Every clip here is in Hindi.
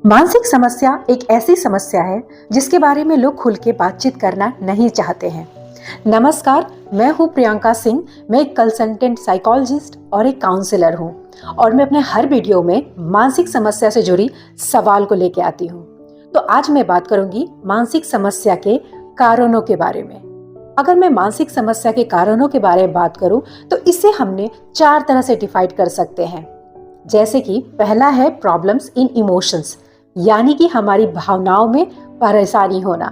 मानसिक समस्या एक ऐसी समस्या है जिसके बारे में लोग खुल के बातचीत करना नहीं चाहते हैं। नमस्कार, मैं हूँ प्रियंका सिंह। मैं एक कंसल्टेंट साइकोलॉजिस्ट और एक काउंसलर हूँ और मैं अपने हर वीडियो में मानसिक समस्या से जुड़ी सवाल को लेके आती हूँ। तो आज मैं बात करूंगी मानसिक समस्या के कारणों के बारे में। अगर मैं मानसिक समस्या के कारणों के बारे में बात करूं तो इसे हमने 4 तरह से डिवाइड कर सकते हैं। जैसे कि पहला है प्रॉब्लम्स इन इमोशंस, यानी कि हमारी भावनाओं में परेशानी होना।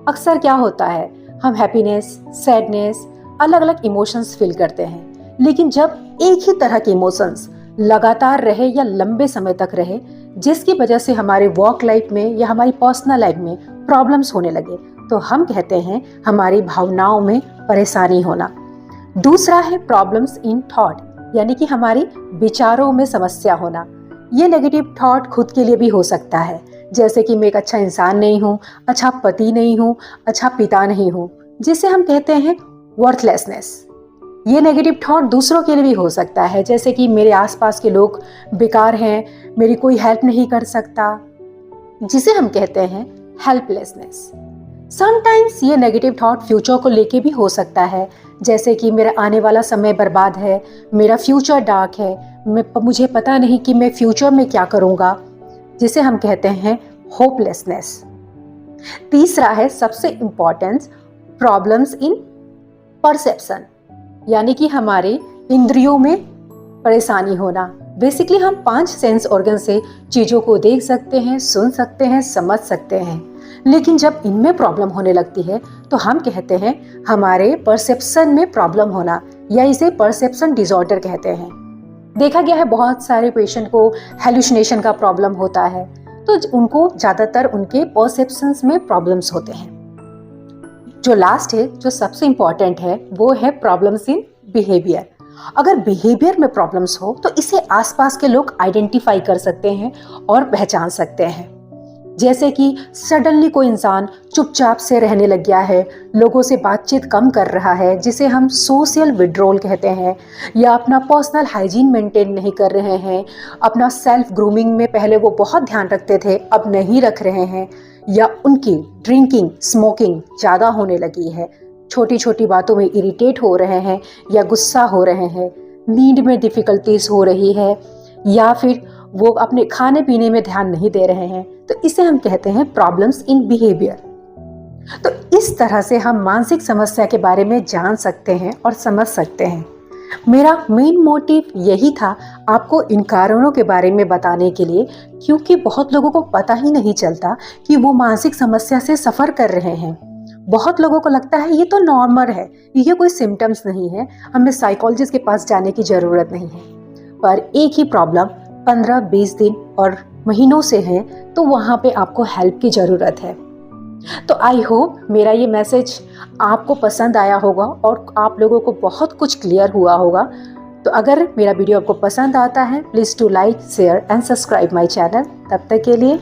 अक्सर क्या होता है, हम हैप्पीनेस, सैडनेस, अलग अलग इमोशंस फील करते हैं, लेकिन जब एक ही तरह के इमोशंस लगातार रहे या लंबे समय तक रहे, जिसकी वजह से हमारे वर्क लाइफ में या हमारी पर्सनल लाइफ में प्रॉब्लम्स होने लगे, तो हम कहते हैं हमारी भावनाओं में परेशानी होना। दूसरा है प्रॉब्लम्स इन थॉट, यानी कि हमारी विचारों में समस्या होना। ये नेगेटिव थॉट खुद के लिए भी हो सकता है, जैसे कि मैं एक अच्छा इंसान नहीं हूँ, अच्छा पति नहीं हूँ, अच्छा पिता नहीं हूँ, जिसे हम कहते हैं वर्थलेसनेस। ये नेगेटिव थॉट दूसरों के लिए भी हो सकता है, जैसे कि मेरे आसपास के लोग बेकार हैं, मेरी कोई हेल्प नहीं कर सकता, जिसे हम कहते हैं हेल्पलेसनेस। समटाइम्स ये नेगेटिव थॉट फ्यूचर को लेके भी हो सकता है, जैसे कि मेरा आने वाला समय बर्बाद है, मेरा फ्यूचर डार्क है, मुझे पता नहीं कि मैं फ्यूचर में क्या करूँगा, जिसे हम कहते हैं होपलेसनेस। तीसरा है सबसे इम्पॉर्टेंट प्रॉब्लम्स इन परसेप्शन, यानी कि हमारे इंद्रियों में परेशानी होना। बेसिकली हम 5 सेंस ऑर्गन से चीज़ों को देख सकते हैं, सुन सकते हैं, समझ सकते हैं, लेकिन जब इनमें प्रॉब्लम होने लगती है तो हम कहते हैं हमारे परसेप्शन में प्रॉब्लम होना, या इसे परसेप्शन डिसऑर्डर कहते हैं। देखा गया है बहुत सारे पेशेंट को हेलुसिनेशन का प्रॉब्लम होता है, तो उनको ज़्यादातर उनके परसेप्शंस में प्रॉब्लम्स होते हैं। जो लास्ट है, जो सबसे इम्पॉर्टेंट है, वो है प्रॉब्लम्स इन बिहेवियर। अगर बिहेवियर में प्रॉब्लम्स हो तो इसे आसपास के लोग आइडेंटिफाई कर सकते हैं और पहचान सकते हैं। जैसे कि सडनली कोई इंसान चुपचाप से रहने लग गया है, लोगों से बातचीत कम कर रहा है, जिसे हम सोशल विड्रॉल कहते हैं, या अपना पर्सनल हाइजीन मेंटेन नहीं कर रहे हैं, अपना सेल्फ ग्रूमिंग में पहले वो बहुत ध्यान रखते थे, अब नहीं रख रहे हैं, या उनकी ड्रिंकिंग, स्मोकिंग ज़्यादा होने लगी है, छोटी छोटी बातों में इरिटेट हो रहे हैं या गुस्सा हो रहे हैं, नींद में डिफ़िकल्टीज हो रही है, या फिर वो अपने खाने पीने में ध्यान नहीं दे रहे हैं, तो इसे हम कहते हैं प्रॉब्लम्स इन बिहेवियर। तो इस तरह से हम मानसिक समस्या के बारे में जान सकते हैं और समझ सकते हैं। मेरा मेन मोटिव यही था, आपको इन कारणों के बारे में बताने के लिए, क्योंकि बहुत लोगों को पता ही नहीं चलता कि वो मानसिक समस्या से सफ़र कर रहे हैं। बहुत लोगों को लगता है ये तो नॉर्मल है, ये कोई सिम्टम्स नहीं है, हमें साइकोलॉजिस्ट के पास जाने की ज़रूरत नहीं है। पर एक ही प्रॉब्लम 15-20 दिन और महीनों से है, तो वहाँ पे आपको हेल्प की ज़रूरत है। तो आई होप मेरा ये मैसेज आपको पसंद आया होगा और आप लोगों को बहुत कुछ क्लियर हुआ होगा। तो अगर मेरा वीडियो आपको पसंद आता है, please to like, share and subscribe my channel. तब तक के लिए